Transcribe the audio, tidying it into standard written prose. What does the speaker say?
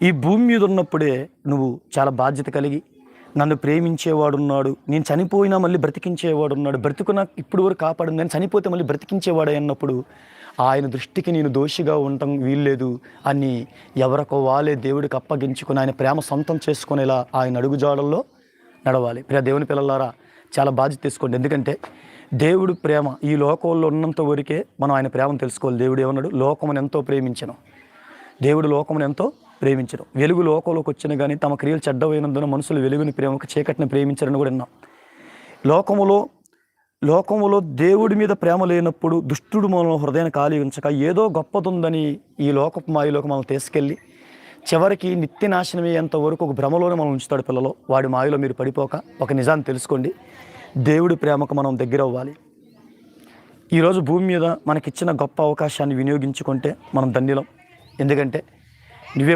ఈ భూమి మీద ఉన్నప్పుడే నువ్వు చాలా బాధ్యత కలిగి, నన్ను ప్రేమించేవాడున్నాడు, నేను చనిపోయినా మళ్ళీ బ్రతికించేవాడున్నాడు, బ్రతుకున్న ఇప్పుడు వరకు కాపాడు, నేను చనిపోతే మళ్ళీ బ్రతికించేవాడే అన్నప్పుడు ఆయన దృష్టికి నేను దోషిగా ఉండటం వీల్లేదు అని ఎవరికో వాళ్ళే దేవుడికి అప్పగించుకుని ఆయన ప్రేమ సొంతం చేసుకునేలా ఆయన అడుగుజాడల్లో నడవాలి. ప్రియ దేవుని పిల్లలారా, చాలా బాధ్యత తీసుకోండి. ఎందుకంటే దేవుడు ప్రేమ ఈ లోకంలో ఉన్నంత వరకే మనం ఆయన ప్రేమను తెలుసుకోవాలి. దేవుడు ఏమన్నాడు? లోకమును ఎంతో ప్రేమించను. దేవుడు లోకమును ఎంతో ప్రేమించడం. వెలుగు లోకంలోకి వచ్చిన కానీ తమ క్రియలు చెడ్డమైనందున మనుషులు వెలుగుని ప్రేమకు చీకటిని ప్రేమించారని కూడా విన్నాం. లోకములో దేవుడి మీద ప్రేమ లేనప్పుడు దుష్టుడు మనం హృదయాన్ని ఖాళీ ఉంచక ఏదో గొప్పదుందని ఈ లోకపు మాయలోకి మనం తీసుకెళ్ళి చివరికి నిత్య నాశనమయ్యేంత వరకు ఒక భ్రమలోనే మనం ఉంచుతాడు. పిల్లలు, వాడి మాయలో మీరు పడిపోక ఒక నిజాన్ని తెలుసుకోండి. దేవుడి ప్రేమకు మనం దగ్గర అవ్వాలి. ఈరోజు భూమి మీద మనకిచ్చిన గొప్ప అవకాశాన్ని వినియోగించుకుంటే మనం ధన్యులం. ఎందుకంటే నువ్వే